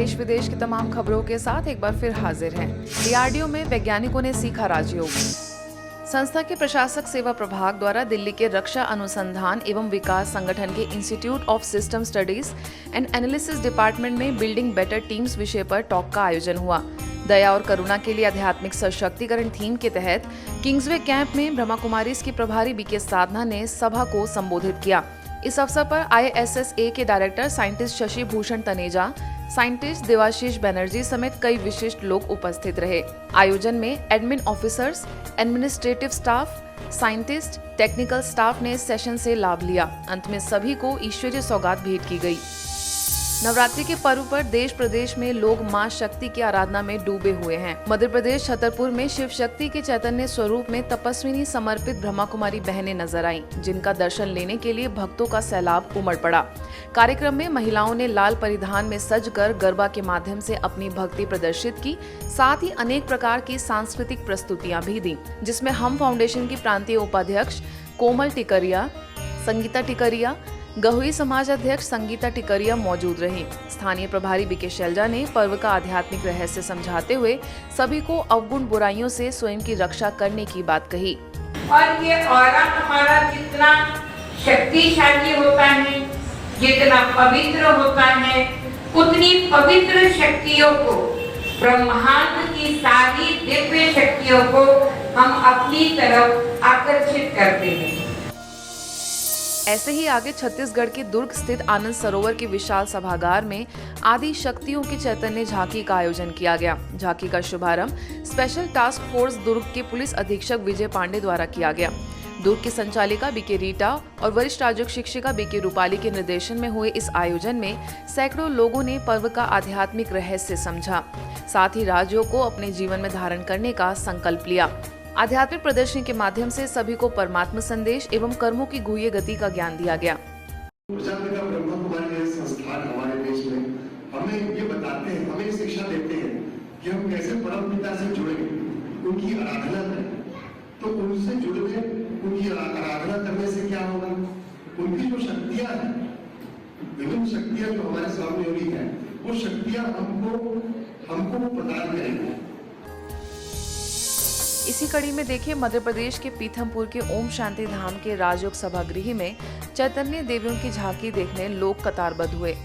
देश विदेश की तमाम खबरों के साथ एक बार फिर हाजिर हैं। डीआरडीओ में वैज्ञानिकों ने सीखा राजयोग। संस्था के प्रशासक सेवा प्रभाग द्वारा दिल्ली के रक्षा अनुसंधान एवं विकास संगठन के institute of system studies and analysis department में बिल्डिंग बेटर टीम्स विषय पर टॉक का आयोजन हुआ। दया और करुणा के लिए आध्यात्मिक सशक्तिकरण थीम के तहत किंग्सवे कैंप में ब्रह्मा कुमारीज की प्रभारी बीके साधना ने सभा को संबोधित किया। इस अवसर पर ISSA के director scientist Shashi Bhushan Taneja, scientist Devashish Banerjee समेत कई विशिष्ट लोग उपस्थित रहे। आयोजन में admin officers, administrative staff, scientist, technical staff ने इस सेशन से लाभ लिया। अंत में सभी को ईश्वरीय सौगात भेंट की गई। नवरात्रि के पर्व पर देश प्रदेश में लोग मां शक्ति की आराधना में डूबे हुए हैं। मध्य प्रदेश छतरपुर में शिव शक्ति के चैतन्य स्वरूप में तपस्विनी समर्पित ब्रह्मा कुमारी बहनें नजर आईं, जिनका दर्शन लेने के लिए भक्तों का सैलाब उमड़ पड़ा। कार्यक्रम में महिलाओं ने लाल परिधान में सजकर गरबा के माध्यम से अपनी भक्ति प्रदर्शित की। साथ ही अनेक प्रकार की सांस्कृतिक प्रस्तुतियां भी दी, जिसमें हम फाउंडेशन की प्रांतीय उपाध्यक्ष कोमल टिकरिया, संगीता टिकरिया, गहुई समाज अध्यक्ष संगीता टिकरिया मौजूद रही। स्थानीय प्रभारी बीके शैलजा ने पर्व का आध्यात्मिक रहस्य समझाते हुए सभी को अवगुण बुराइयों से स्वयं की रक्षा करने की बात कही। और ये ऑरा हमारा जितना शक्तिशाली होता है, जितना पवित्र होता है, उतनी पवित्र शक्तियों को, ब्रह्मांड की सारी दिव्य शक्तियों को हम अपनी तरफ आकर्षित करते हैं। ऐसे ही आगे छत्तीसगढ़ के दुर्ग स्थित आनंद सरोवर के विशाल सभागार में आदि शक्तियों की चैतन्य झांकी का आयोजन किया गया। झांकी का शुभारंभ स्पेशल टास्क फोर्स दुर्ग के पुलिस अधीक्षक विजय पांडे द्वारा किया गया। दुर्ग की संचालिका बीके रीटा और वरिष्ठ राजयोग शिक्षिका बीके रूपाली के निर्देशन में हुए इस आयोजन में सैकड़ों लोगों ने पर्व का आध्यात्मिक रहस्य समझा। साथ ही राजयोग को अपने जीवन में धारण करने का संकल्प लिया। आध्यात्मिक प्रदर्शनी के माध्यम से सभी को परमात्मा संदेश एवं कर्मों की गुह्य गति का ज्ञान दिया गया। ब्रह्मा कुमारी संस्थान हमारे देश में हमें ये बताते हैं, हमें शिक्षा देते हैं कि हम कैसे परम पिता से जुड़े, उनकी आराधना करें। तो उनसे जुड़े, उनकी आराधना करने से क्या होगा? उनकी जो शक्तियां हैं, विभिन्न शक्तियां जो हमारे सामने हुई है, वो शक्तियां हमको प्रदान करेंगी। इसी कड़ी में देखिए, मध्य प्रदेश के पीथमपुर के ओम शांति धाम के राजयोग सभागृह में चैतन्य देवियों की झांकी देखने लोग कतारबद्ध हुए।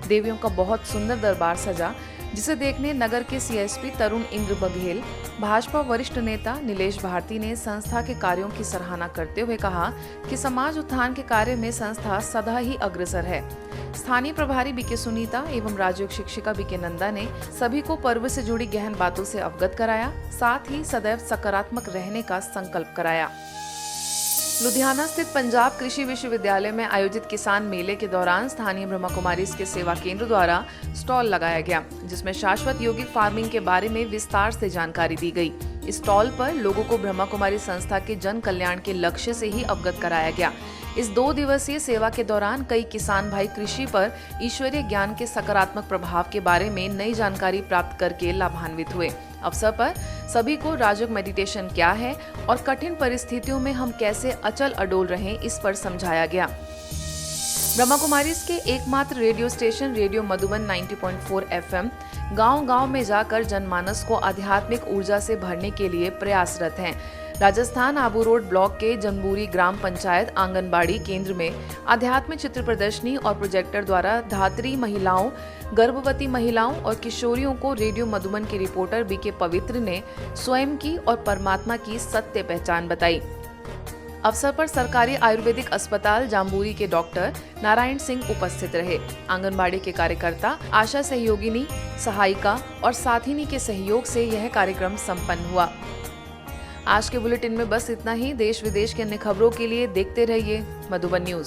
देवियों का बहुत सुंदर दरबार सजा, जिसे देखने नगर के CSP तरुण इंद्र बघेल, भाजपा वरिष्ठ नेता नीलेश भारती ने संस्था के कार्यों की सराहना करते हुए कहा कि समाज उत्थान के कार्य में संस्था सदा ही अग्रसर है। स्थानीय प्रभारी बीके सुनीता एवं राजयोग शिक्षिका बीके नंदा ने सभी को पर्व से जुड़ी गहन बातों से अवगत कराया, साथ ही सदैव सकारात्मक रहने का संकल्प कराया। लुधियाना स्थित पंजाब कृषि विश्वविद्यालय में आयोजित किसान मेले के दौरान स्थानीय ब्रह्मा कुमारीज के सेवा केंद्र द्वारा स्टॉल लगाया गया, जिसमें शाश्वत यौगिक फार्मिंग के बारे में विस्तार से जानकारी दी गई। इस स्टॉल पर लोगों को ब्रह्मा कुमारी संस्था के जन कल्याण के लक्ष्य से ही अवगत कराया गया। इस 2 दिवसीय सेवा के दौरान कई किसान भाई कृषि पर ईश्वरीय ज्ञान के सकारात्मक प्रभाव के बारे में नई जानकारी प्राप्त करके लाभान्वित हुए। अवसर पर सभी को राजयोग मेडिटेशन क्या है और कठिन परिस्थितियों में हम कैसे अचल अडोल रहें, इस पर समझाया गया। ब्रह्मा कुमारीज के एकमात्र radio station radio Madhuban 90.4 FM गांव-गांव में जाकर जनमानस को आध्यात्मिक ऊर्जा से भरने के लिए प्रयासरत हैं। राजस्थान आबू रोड ब्लॉक के जंबूरी ग्राम पंचायत आंगनबाड़ी केंद्र में आध्यात्मिक चित्र प्रदर्शनी और प्रोजेक्टर द्वारा धात्री महिलाओं, गर्भवती महिलाओं और किशोरियों को रेडियो मधुबन के रिपोर्टर बीके पवित्र ने स्वयं की और परमात्मा की सत्य पहचान बताई। अवसर पर सरकारी आयुर्वेदिक अस्पताल जाम्बूरी के डॉक्टर नारायण सिंह उपस्थित रहे। आंगनबाड़ी के कार्यकर्ता, आशा सहयोगिनी, सहायिका और साथिनी के सहयोग से यह कार्यक्रम संपन्न हुआ। आज के बुलेटिन में बस इतना ही। देश विदेश के अन्य खबरों के लिए देखते रहिए मधुबन न्यूज।